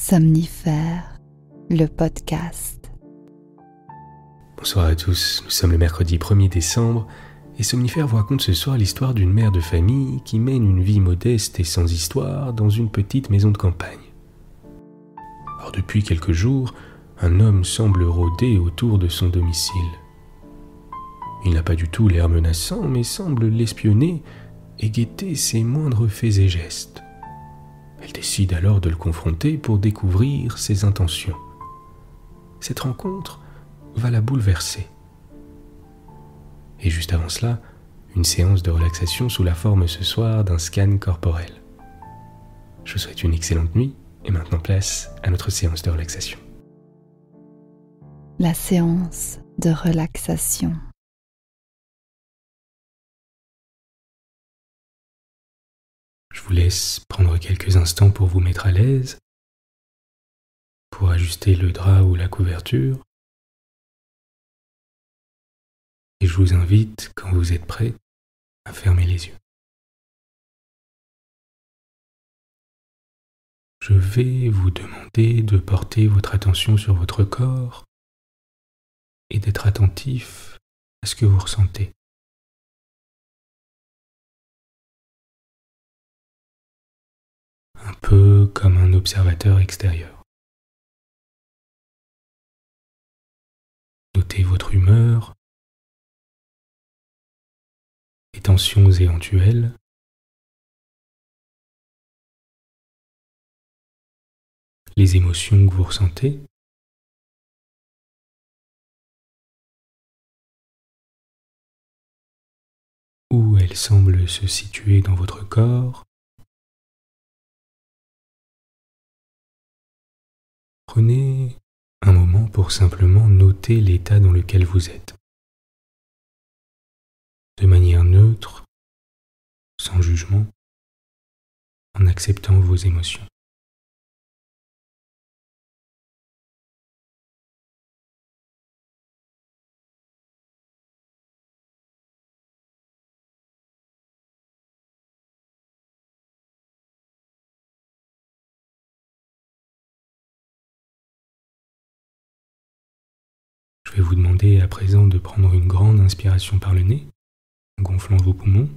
Somnifère, le podcast. Bonsoir à tous, nous sommes le mercredi 1er décembre et Somnifère vous raconte ce soir l'histoire d'une mère de famille qui mène une vie modeste et sans histoire dans une petite maison de campagne. Or depuis quelques jours, un homme semble rôder autour de son domicile. Il n'a pas du tout l'air menaçant mais semble l'espionner et guetter ses moindres faits et gestes. Elle décide alors de le confronter pour découvrir ses intentions. Cette rencontre va la bouleverser. Et juste avant cela, une séance de relaxation sous la forme ce soir d'un scan corporel. Je vous souhaite une excellente nuit et maintenant place à notre séance de relaxation. La séance de relaxation. Je vous laisse prendre quelques instants pour vous mettre à l'aise, pour ajuster le drap ou la couverture. Et je vous invite, quand vous êtes prêt, à fermer les yeux. Je vais vous demander de porter votre attention sur votre corps et d'être attentif à ce que vous ressentez. Un peu comme un observateur extérieur. Notez votre humeur, les tensions éventuelles, les émotions que vous ressentez, où elles semblent se situer dans votre corps. Prenez un moment pour simplement noter l'état dans lequel vous êtes, de manière neutre, sans jugement, en acceptant vos émotions. Je vais vous demander à présent de prendre une grande inspiration par le nez, en gonflant vos poumons,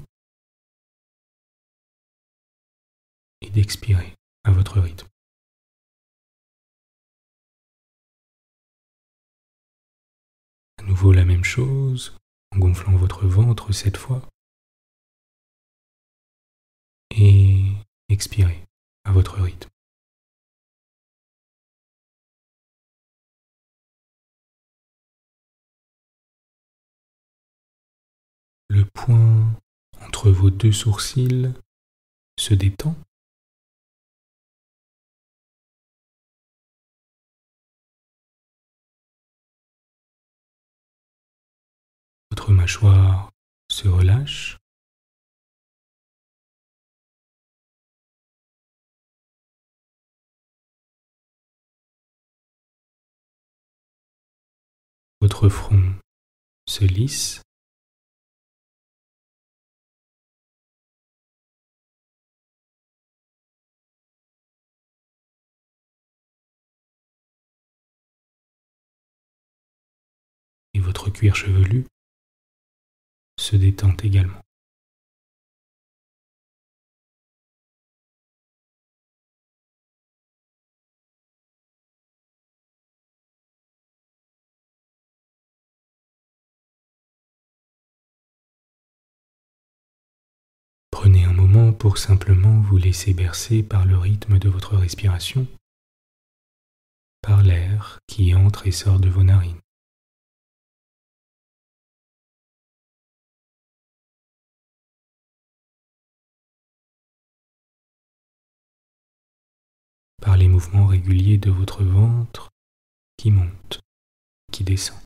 et d'expirer à votre rythme. À nouveau la même chose, en gonflant votre ventre cette fois, et expirez à votre rythme. Le point entre vos deux sourcils se détend. Votre mâchoire se relâche. Votre front se lisse. Et votre cuir chevelu se détend également. Prenez un moment pour simplement vous laisser bercer par le rythme de votre respiration, par l'air qui entre et sort de vos narines. Par les mouvements réguliers de votre ventre qui monte, qui descend.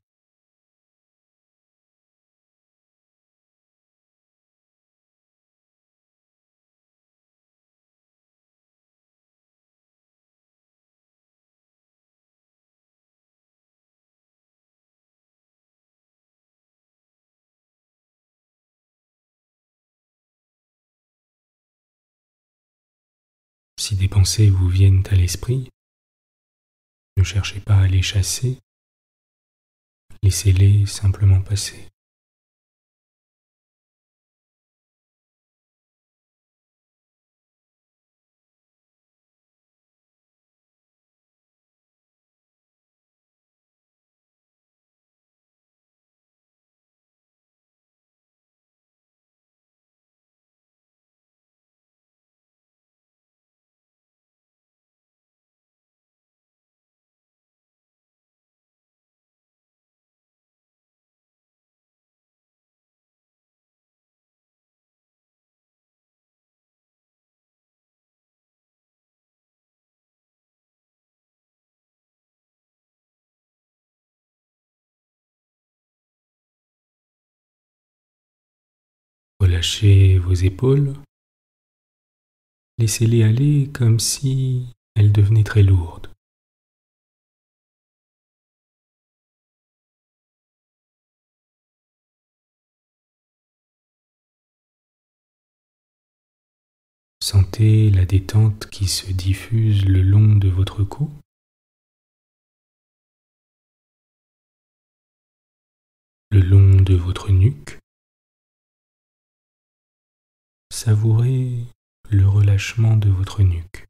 Si des pensées vous viennent à l'esprit, Ne cherchez pas à les chasser, laissez-les simplement passer. Relâchez vos épaules, laissez-les aller comme si elles devenaient très lourdes. Sentez la détente qui se diffuse le long de votre cou. Le long de votre nuque. Savourez le relâchement de votre nuque.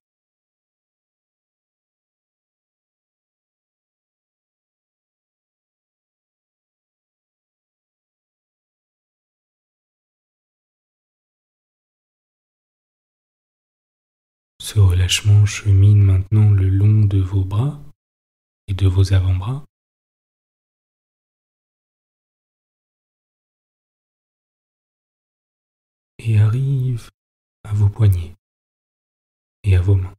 Ce relâchement chemine maintenant le long de vos bras et de vos avant-bras. Et arrive à vos poignets et à vos mains.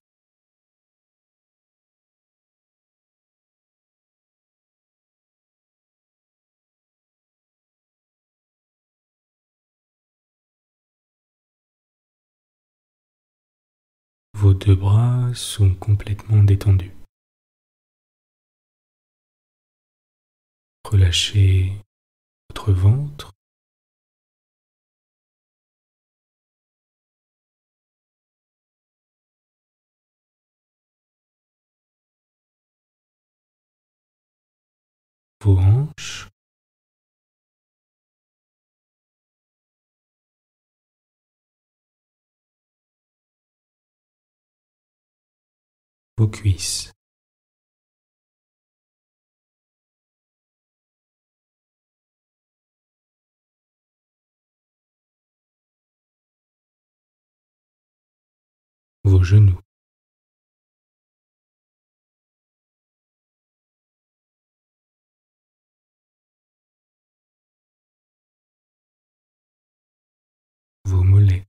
Vos deux bras sont complètement détendus. Relâchez votre ventre, vos hanches, vos cuisses. Vos genoux. Vos mollets.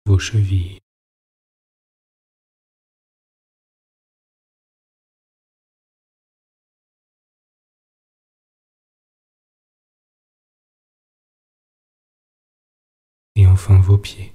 Vos chevilles. Et enfin vos pieds.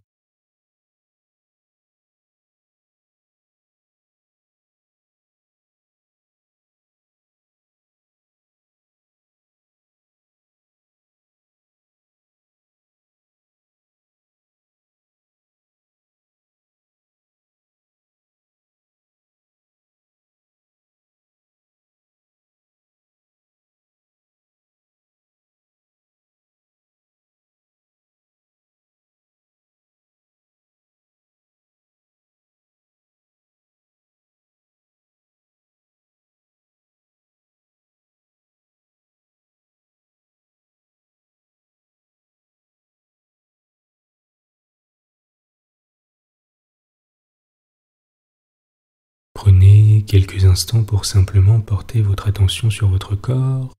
Prenez quelques instants pour simplement porter votre attention sur votre corps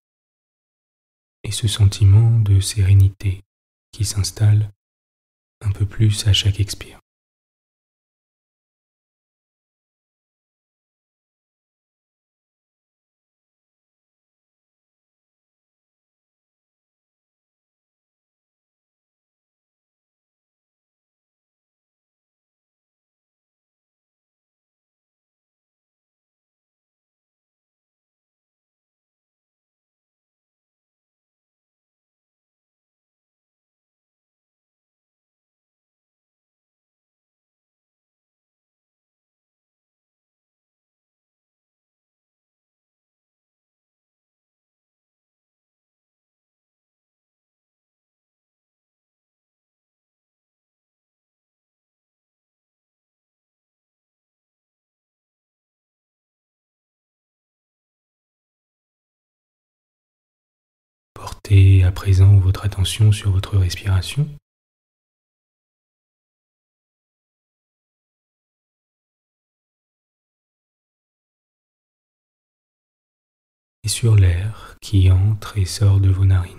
et ce sentiment de sérénité qui s'installe un peu plus à chaque expire. Portez à présent votre attention sur votre respiration. Et sur l'air qui entre et sort de vos narines.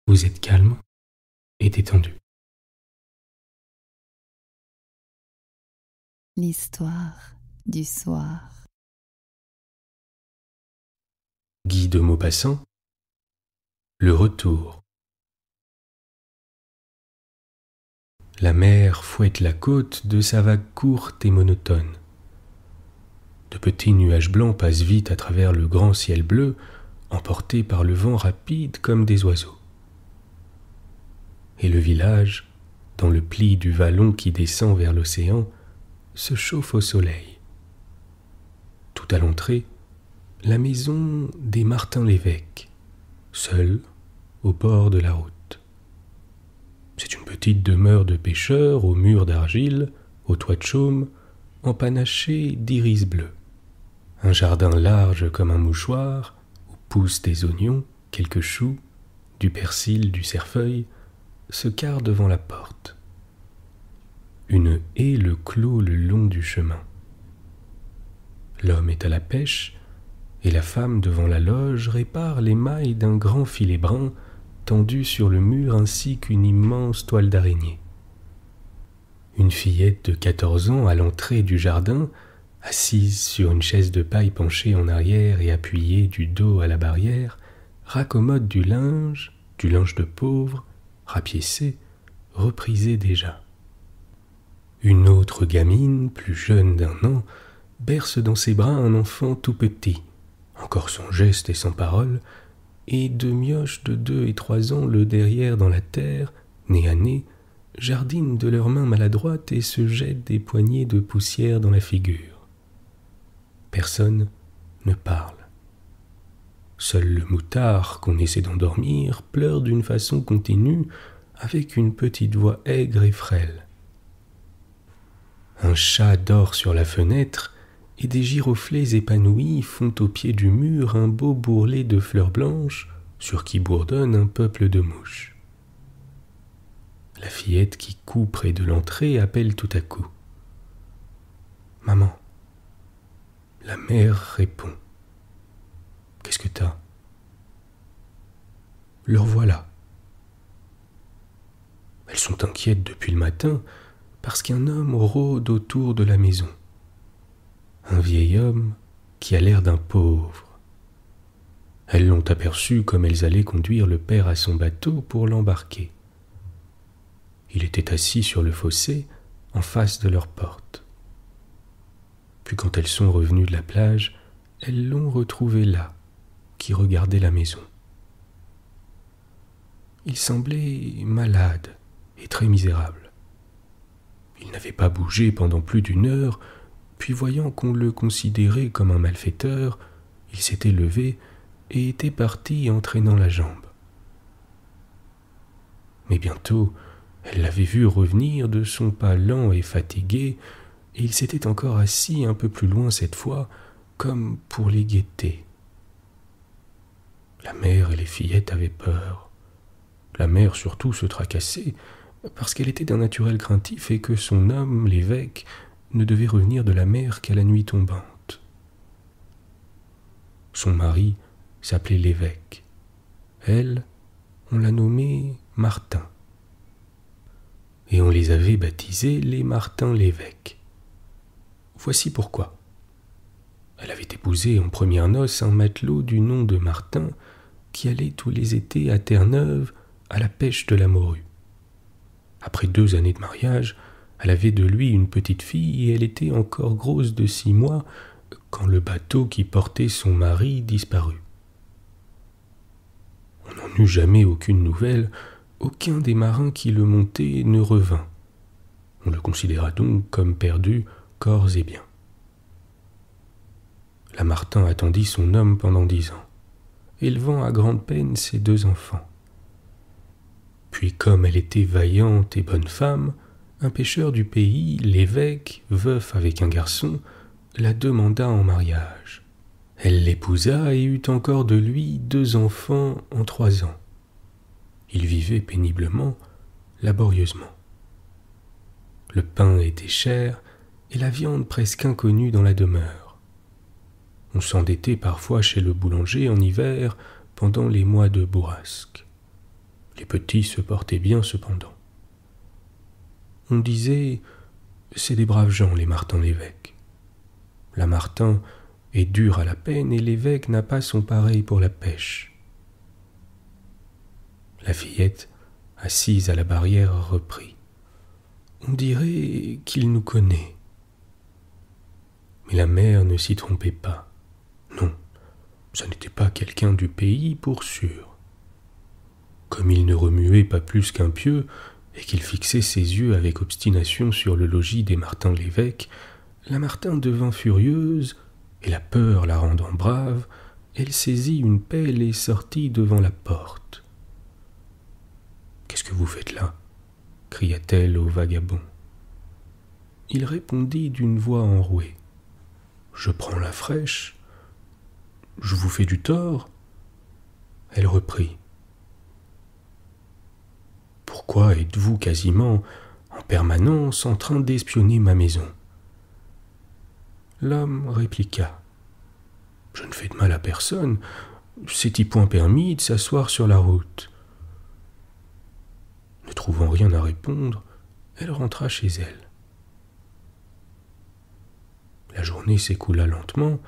Vous êtes calme et détendu. L'histoire du soir. Guy de Maupassant, le retour. La mer fouette la côte de sa vague courte et monotone. De petits nuages blancs passent vite à travers le grand ciel bleu, emportés par le vent rapide comme des oiseaux. Et le village, dans le pli du vallon qui descend vers l'océan, se chauffe au soleil. Tout à l'entrée, la maison des Martin-l'Évêque, seule au bord de la route. C'est une petite demeure de pêcheurs aux murs d'argile, au toit de chaume, empanachée d'iris bleus. Un jardin large comme un mouchoir, où poussent des oignons, quelques choux, du persil, du cerfeuil, se carre devant la porte. Une haie le clôt le long du chemin. L'homme est à la pêche, et la femme devant la loge répare les mailles d'un grand filet brun tendu sur le mur ainsi qu'une immense toile d'araignée. Une fillette de 14 ans à l'entrée du jardin, assise sur une chaise de paille penchée en arrière et appuyée du dos à la barrière, raccommode du linge de pauvre, rapiécé, reprisé déjà. Une autre gamine, plus jeune d'1 an, berce dans ses bras un enfant tout petit, encore sans geste et sans parole, et 2 mioches de 2 et 3 ans le derrière dans la terre, nez à nez, jardinent de leurs mains maladroites et se jettent des poignées de poussière dans la figure. Personne ne parle. Seul le moutard, qu'on essaie d'endormir, pleure d'une façon continue, avec une petite voix aigre et frêle. Un chat dort sur la fenêtre, et des giroflées épanouies font au pied du mur un beau bourrelet de fleurs blanches, sur qui bourdonne un peuple de mouches. La fillette qui coud près de l'entrée appelle tout à coup. « Maman !» La mère répond. « Qu'est-ce que t'as ?» « Le revoilà. » sont inquiètes depuis le matin parce qu'un homme rôde autour de la maison. Un vieil homme qui a l'air d'un pauvre. Elles l'ont aperçu comme elles allaient conduire le père à son bateau pour l'embarquer. Il était assis sur le fossé, en face de leur porte. Puis quand elles sont revenues de la plage, elles l'ont retrouvé là, qui regardait la maison. Il semblait malade et très misérable. Il n'avait pas bougé pendant plus d'1 heure, puis voyant qu'on le considérait comme un malfaiteur, il s'était levé et était parti en traînant la jambe. Mais bientôt, elle l'avait vu revenir de son pas lent et fatigué, et il s'était encore assis un peu plus loin cette fois, comme pour les guetter. La mère et les fillettes avaient peur. La mère surtout se tracassait, parce qu'elle était d'un naturel craintif et que son homme, l'évêque, ne devait revenir de la mer qu'à la nuit tombante. Son mari s'appelait l'évêque. Elle, on l'a nommé Martin. Et on les avait baptisés les Martin l'évêque. Voici pourquoi. Elle avait épousé en premières noces un matelot du nom de Martin qui allait tous les étés à Terre-Neuve à la pêche de la morue. Après 2 années de mariage, elle avait de lui une petite fille et elle était encore grosse de 6 mois quand le bateau qui portait son mari disparut. On n'en eut jamais aucune nouvelle, aucun des marins qui le montaient ne revint. On le considéra donc comme perdu, corps et biens. La Martin attendit son homme pendant 10 ans, élevant à grande peine ses 2 enfants. Puis, comme elle était vaillante et bonne femme, un pêcheur du pays, l'évêque, veuf avec un garçon, la demanda en mariage. Elle l'épousa et eut encore de lui 2 enfants en 3 ans. Ils vivaient péniblement, laborieusement. Le pain était cher et la viande presque inconnue dans la demeure. On s'endettait parfois chez le boulanger en hiver pendant les mois de bourrasque. Les petits se portaient bien cependant. On disait « c'est des braves gens les Martin l'évêque ». La Martin est dure à la peine et l'évêque n'a pas son pareil pour la pêche. La fillette, assise à la barrière, reprit. On dirait qu'il nous connaît. Mais la mère ne s'y trompait pas. Non, ça n'était pas quelqu'un du pays pour sûr. Comme il ne remuait pas plus qu'un pieu et qu'il fixait ses yeux avec obstination sur le logis des Martin l'évêque, la Martin devint furieuse et la peur la rendant brave, elle saisit une pelle et sortit devant la porte. « Qu'est-ce que vous faites là » cria-t-elle au vagabond. Il répondit d'une voix enrouée. « Je prends la fraîche. Je vous fais du tort. » Elle reprit. « Pourquoi êtes-vous quasiment en permanence en train d'espionner ma maison ?» L'homme répliqua. « Je ne fais de mal à personne. C'est-y point permis de s'asseoir sur la route. » Ne trouvant rien à répondre, elle rentra chez elle. La journée s'écoula lentement.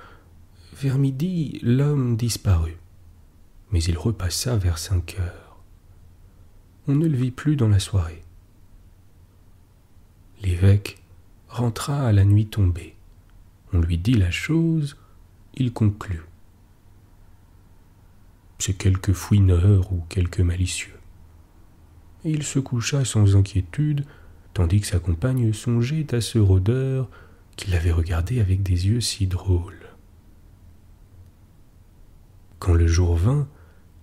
Vers midi, l'homme disparut, mais il repassa vers 5 heures. On ne le vit plus dans la soirée. L'évêque rentra à la nuit tombée. On lui dit la chose, il conclut. C'est quelque fouineur ou quelque malicieux. Et il se coucha sans inquiétude, tandis que sa compagne songeait à ce rôdeur qui l'avait regardé avec des yeux si drôles. Quand le jour vint,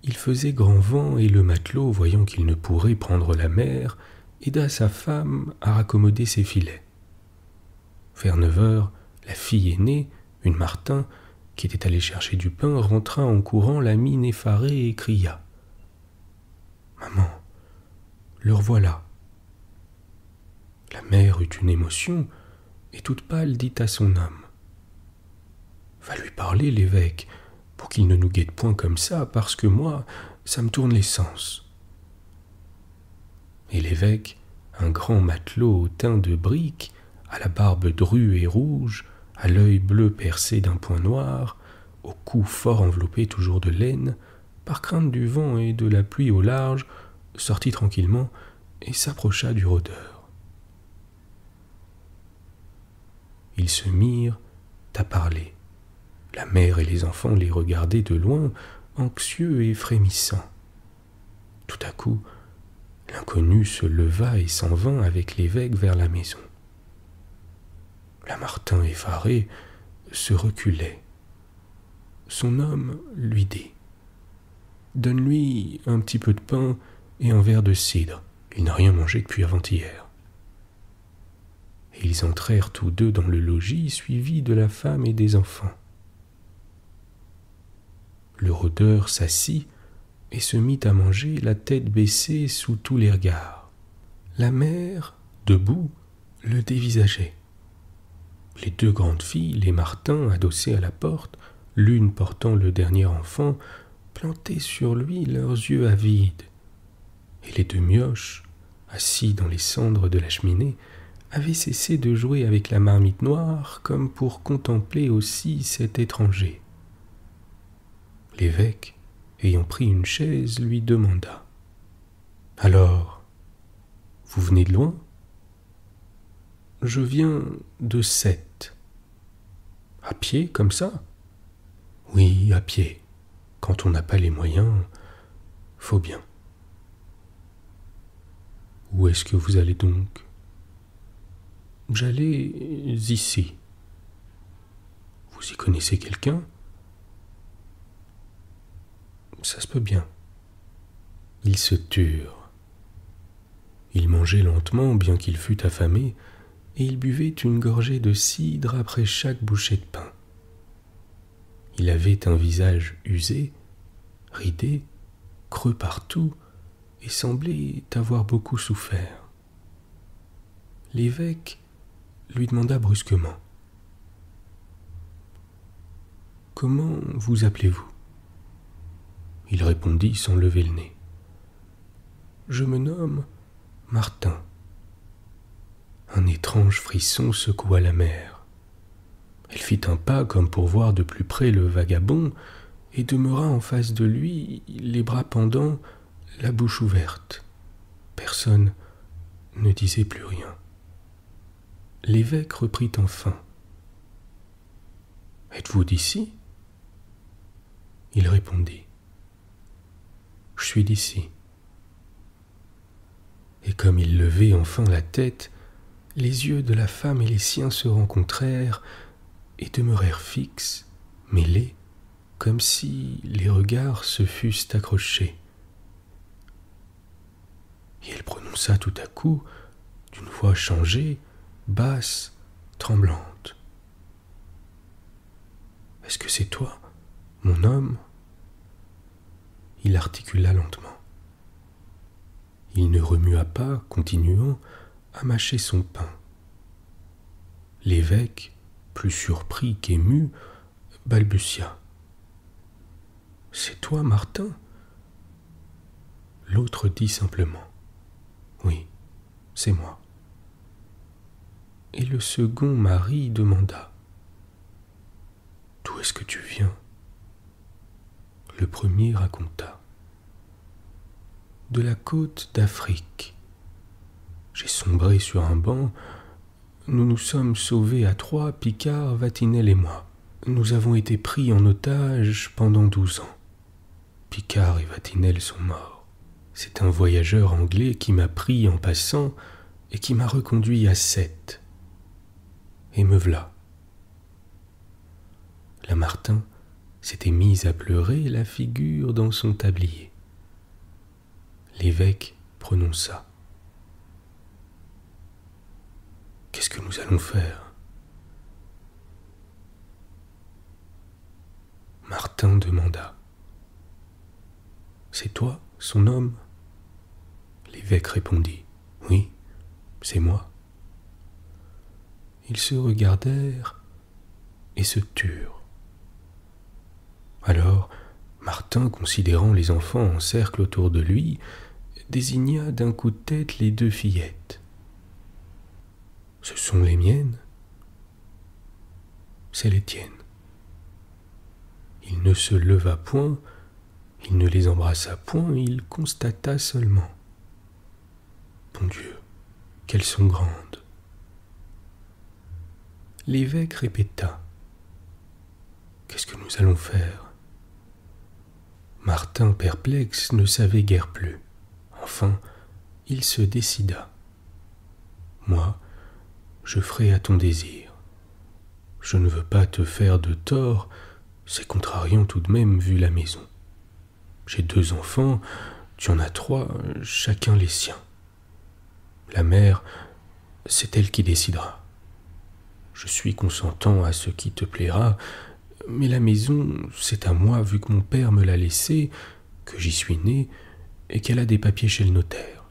il faisait grand vent et le matelot, voyant qu'il ne pourrait prendre la mer, aida sa femme à raccommoder ses filets. Vers 9 heures, la fille aînée, une Martin, qui était allée chercher du pain, rentra en courant la mine effarée et cria « Maman, le revoilà !» La mère eut une émotion et toute pâle dit à son homme « Va lui parler, l'évêque, pour qu'il ne nous guette point comme ça, parce que moi, ça me tourne les sens. » Et l'évêque, un grand matelot au teint de brique, à la barbe drue et rouge, à l'œil bleu percé d'un point noir, au cou fort enveloppé toujours de laine, par crainte du vent et de la pluie au large, sortit tranquillement et s'approcha du rôdeur. Ils se mirent à parler. La mère et les enfants les regardaient de loin, anxieux et frémissants. Tout à coup, l'inconnu se leva et s'en vint avec l'évêque vers la maison. Lamartine, effaré, se reculait. Son homme lui dit « Donne-lui un petit peu de pain et un verre de cidre. Il n'a rien mangé depuis avant-hier. » Et ils entrèrent tous deux dans le logis, suivis de la femme et des enfants. Le rôdeur s'assit et se mit à manger, la tête baissée sous tous les regards. La mère, debout, le dévisageait. Les deux grandes filles, les Martin, adossées à la porte, l'une portant le dernier enfant, plantaient sur lui leurs yeux avides. Et les deux mioches, assis dans les cendres de la cheminée, avaient cessé de jouer avec la marmite noire comme pour contempler aussi cet étranger. L'évêque, ayant pris une chaise, lui demanda « Alors, vous venez de loin ?»« Je viens de Sète. »« À pied, comme ça ?»« Oui, à pied. Quand on n'a pas les moyens, faut bien. »« Où est-ce que vous allez donc ?»« J'allais ici. »« Vous y connaissez quelqu'un ?»« Ça se peut bien. » Ils se turent. Il mangeait lentement, bien qu'il fût affamé, et il buvait une gorgée de cidre après chaque bouchée de pain. Il avait un visage usé, ridé, creux partout, et semblait avoir beaucoup souffert. L'évêque lui demanda brusquement « Comment vous appelez-vous » Il répondit sans lever le nez. « Je me nomme Martin. » Un étrange frisson secoua la mère. Elle fit un pas comme pour voir de plus près le vagabond et demeura en face de lui, les bras pendants, la bouche ouverte. Personne ne disait plus rien. L'évêque reprit enfin. « Êtes-vous d'ici » Il répondit. « Je suis d'ici. » Et comme il levait enfin la tête, les yeux de la femme et les siens se rencontrèrent et demeurèrent fixes, mêlés, comme si les regards se fussent accrochés. Et elle prononça tout à coup, d'une voix changée, basse, tremblante. « Est-ce que c'est toi, mon homme ?» Il articula lentement. Il ne remua pas, continuant à mâcher son pain. L'évêque, plus surpris qu'ému, balbutia. « C'est toi, Martin ?» L'autre dit simplement. « Oui, c'est moi. » Et le second mari demanda. « D'où est-ce que tu viens ?» Le premier raconta. « De la côte d'Afrique. J'ai sombré sur un banc. Nous nous sommes sauvés à trois, Picard, Vatinelle et moi. Nous avons été pris en otage pendant 12 ans. Picard et Vatinelle sont morts. C'est un voyageur anglais qui m'a pris en passant et qui m'a reconduit à Sète. Et me v'là. » Lamartine s'était mise à pleurer, la figure dans son tablier. L'évêque prononça. « Qu'est-ce que nous allons faire ?» Martin demanda. « C'est toi, son homme ?» L'évêque répondit. « Oui, c'est moi. » Ils se regardèrent et se turent. Alors, Martin, considérant les enfants en cercle autour de lui, désigna d'un coup de tête les deux fillettes. Ce sont les miennes. C'est les tiennes. Il ne se leva point, il ne les embrassa point, il constata seulement. Bon Dieu, qu'elles sont grandes. L'évêque répéta. Qu'est-ce que nous allons faire? Martin, perplexe, ne savait guère plus. Enfin, il se décida. Moi, je ferai à ton désir. Je ne veux pas te faire de tort, c'est contrariant tout de même vu la maison. J'ai 2 enfants, tu en as 3, chacun les siens. La mère, c'est elle qui décidera. Je suis consentant à ce qui te plaira, mais la maison, c'est à moi vu que mon père me l'a laissée, que j'y suis né et qu'elle a des papiers chez le notaire.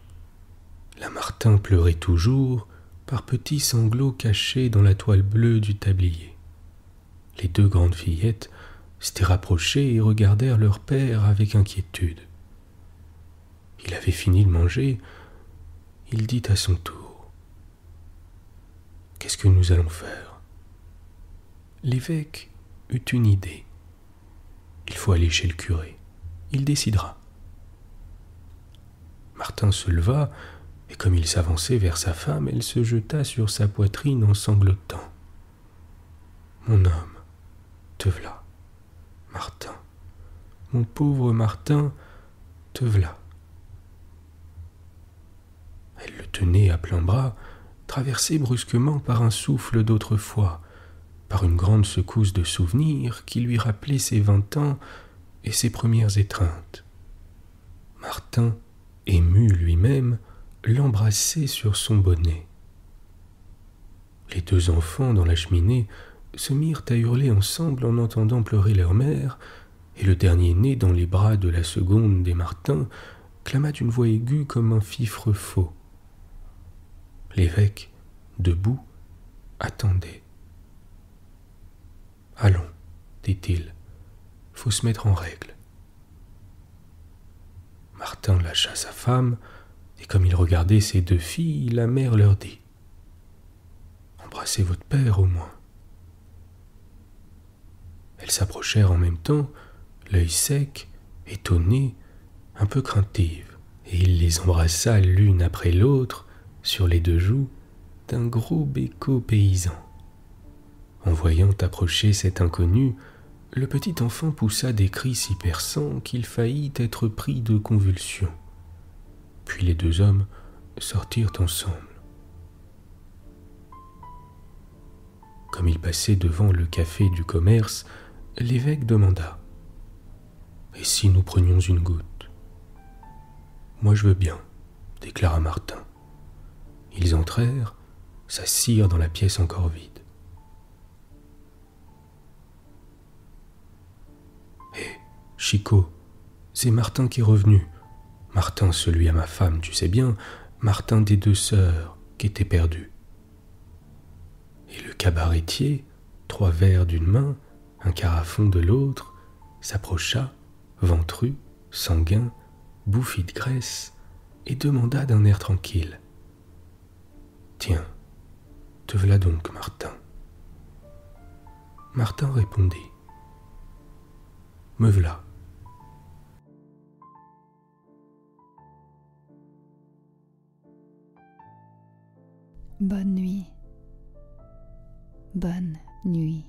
La Martin pleurait toujours, par petits sanglots cachés dans la toile bleue du tablier. Les 2 grandes fillettes s'étaient rapprochées et regardèrent leur père avec inquiétude. Il avait fini de manger, il dit à son tour. Qu'est-ce que nous allons faire? L'évêque eut une idée. Il faut aller chez le curé. Il décidera. Martin se leva, et comme il s'avançait vers sa femme, elle se jeta sur sa poitrine en sanglotant. Mon homme, te v'là. Martin, mon pauvre Martin, te v'là. Elle le tenait à plein bras, traversé brusquement par un souffle d'autrefois, par une grande secousse de souvenirs qui lui rappelait ses 20 ans et ses premières étreintes. Martin, ému lui-même, l'embrassait sur son bonnet. Les 2 enfants dans la cheminée se mirent à hurler ensemble en entendant pleurer leur mère, et le dernier-né dans les bras de la seconde des Martin clama d'une voix aiguë comme un fifre faux. L'évêque, debout, attendait. « Allons, dit-il, faut se mettre en règle. » Martin lâcha sa femme, et comme il regardait ses 2 filles, la mère leur dit « Embrassez votre père au moins. » Elles s'approchèrent en même temps, l'œil sec, étonné, un peu craintive, et il les embrassa l'une après l'autre sur les 2 joues d'un gros béco paysan. En voyant approcher cet inconnu, le petit enfant poussa des cris si perçants qu'il faillit être pris de convulsions. Puis les 2 hommes sortirent ensemble. Comme ils passaient devant le café du commerce, l'évêque demanda « Et si nous prenions une goutte ?»« Moi je veux bien, » déclara Martin. Ils entrèrent, s'assirent dans la pièce encore vide. « Hé, Chicot, c'est Martin qui est revenu. Martin, celui à ma femme, tu sais bien, Martin des 2 sœurs qui étaient perdues. » Et le cabaretier, 3 verres d'une main, un carafon de l'autre, s'approcha, ventru, sanguin, bouffi de graisse, et demanda d'un air tranquille. « Tiens, te v'là donc, Martin. » Martin répondit. « Me v'là. » Bonne nuit. Bonne nuit.